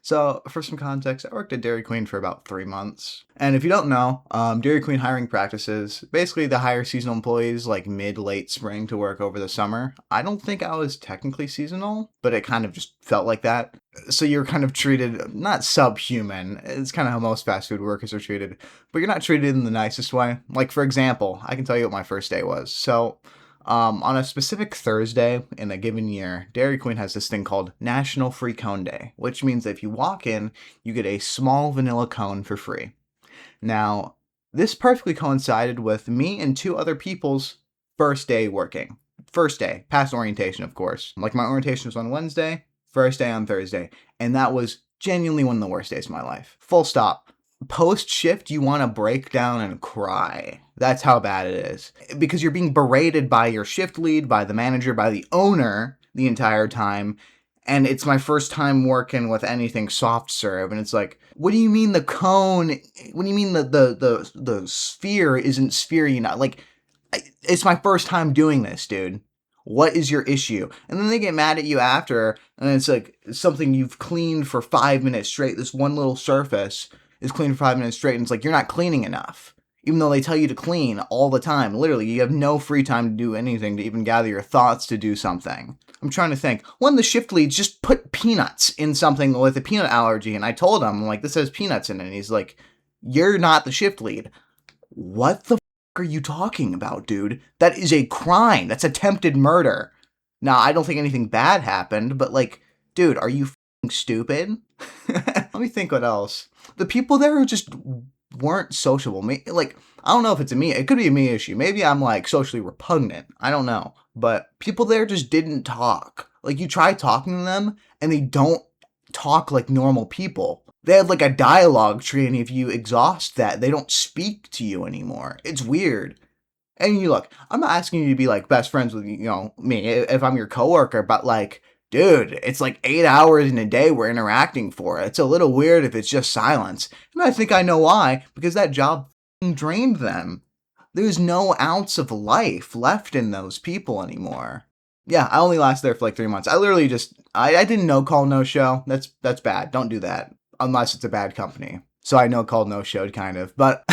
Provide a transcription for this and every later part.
So, for some context, I worked at Dairy Queen for about 3 months. And if you don't know, Dairy Queen hiring practices, basically they hire seasonal employees like mid-late spring to work over the summer. I don't think I was technically seasonal, but it kind of just felt like that. So you're kind of treated, not subhuman, it's kind of how most fast food workers are treated, but you're not treated in the nicest way. Like, for example, I can tell you what my first day was. So, on a specific Thursday in a given year, Dairy Queen has this thing called National Free Cone Day, which means that if you walk in, you get a small vanilla cone for free. Now, this perfectly coincided with me and two other people's first day working. First day, past orientation, of course. Like, my orientation was on Wednesday, first day on Thursday, and that was genuinely one of the worst days of my life. Full stop. Post shift, you want to break down and cry. That's how bad it is. Because you're being berated by your shift lead, by the manager, by the owner the entire time. And it's my first time working with anything soft serve, and it's like, what do you mean the cone? What do you mean the sphere isn't sphere? Like, it's my first time doing this, dude. What is your issue? And then they get mad at you after, and it's like something you've cleaned for 5 minutes straight. This one little surface is cleaned for 5 minutes straight, and it's like, you're not cleaning enough. Even though they tell you to clean all the time. Literally, you have no free time to do anything, to even gather your thoughts to do something. I'm trying to think. One of the shift leads just put peanuts in something with a peanut allergy, and I told him, I'm like, this has peanuts in it. And he's like, you're not the shift lead. What the are you talking about, dude? That is a crime. That's attempted murder. Now, I don't think anything bad happened, but like, dude, are you stupid? Let me think what else. The people there just weren't sociable. Like, I don't know if it's a me. It could be a me issue. Maybe I'm like socially repugnant. I don't know. But people there just didn't talk. Like, you try talking to them, and they don't talk like normal people. They have like a dialogue tree, and if you exhaust that, they don't speak to you anymore. It's weird. And you look, I'm not asking you to be like best friends with, me if I'm your coworker, but like, dude, it's like 8 hours in a day we're interacting for. It's a little weird if it's just silence. And I think I know why, because that job drained them. There's no ounce of life left in those people anymore. Yeah, I only lasted there for like 3 months. I literally just, I didn't no call, no show. That's bad. Don't do that. Unless it's a bad company. So I no called, no showed kind of. But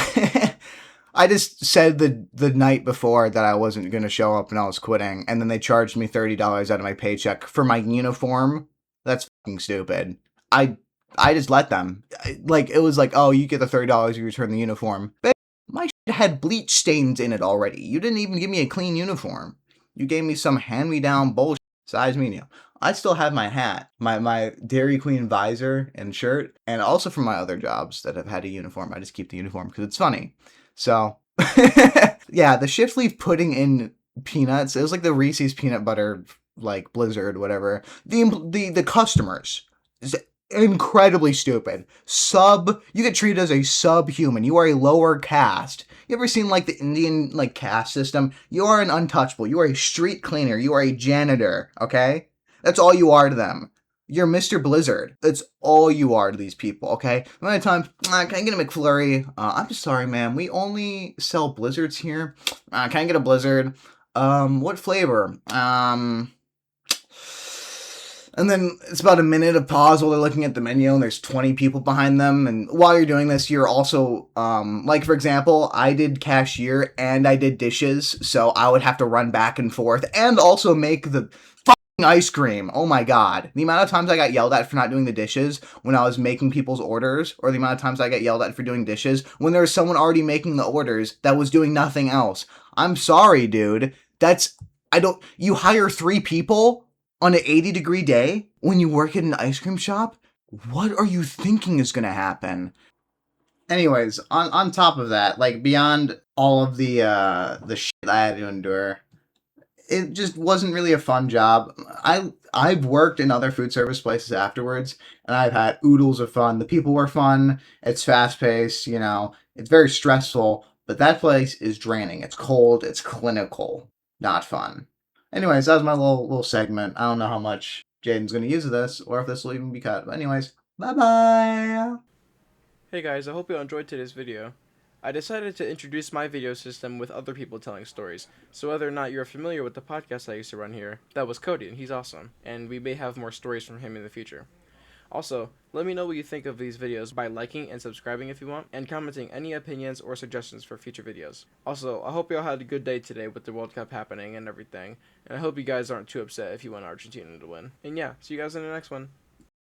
I just said the night before that I wasn't going to show up and I was quitting. And then they charged me $30 out of my paycheck for my uniform. That's fucking stupid. I just let them. Like, it was like, oh, you get the $30, you return the uniform. But my shit had bleach stains in it already. You didn't even give me a clean uniform. You gave me some hand-me-down bullshit. Size medium. I still have my hat, my Dairy Queen visor and shirt, and also from my other jobs that have had a uniform. I just keep the uniform because it's funny. So, yeah, the shift leave putting in peanuts. It was like the Reese's peanut butter, like Blizzard, whatever. The customers is incredibly stupid. You get treated as a subhuman. You are a lower caste. You ever seen like the Indian like caste system? You are an untouchable. You are a street cleaner. You are a janitor. Okay, that's all you are to them. You're Mr. Blizzard. That's all you are to these people, okay? Many times, can I get a McFlurry? I'm just sorry, ma'am. We only sell Blizzards here. Can I get a Blizzard? What flavor? And then it's about a minute of pause while they're looking at the menu, and there's 20 people behind them. And while you're doing this, you're also, like, for example, I did cashier and I did dishes, so I would have to run back and forth and also make the fucking ice cream. Oh my god. The amount of times I got yelled at for not doing the dishes when I was making people's orders, or the amount of times I got yelled at for doing dishes when there was someone already making the orders that was doing nothing else. I'm sorry, dude. You hire 3 people on an 80-degree day when you work at an ice cream shop? What are you thinking is gonna happen? Anyways, on top of that, like, beyond all of the shit I had to endure, it just wasn't really a fun job. I've worked in other food service places afterwards, and I've had oodles of fun. The people were fun. It's fast paced, it's very stressful, but that place is draining. It's cold. It's clinical. Not fun. Anyways, that was my little segment. I don't know how much Jaydn's going to use of this, or if this will even be cut. But anyways, bye-bye! Hey guys, I hope you enjoyed today's video. I decided to introduce my video system with other people telling stories, so whether or not you're familiar with the podcast I used to run here, that was Cody, and he's awesome, and we may have more stories from him in the future. Also, let me know what you think of these videos by liking and subscribing if you want, and commenting any opinions or suggestions for future videos. Also, I hope y'all had a good day today with the World Cup happening and everything, and I hope you guys aren't too upset if you want Argentina to win. And yeah, see you guys in the next one.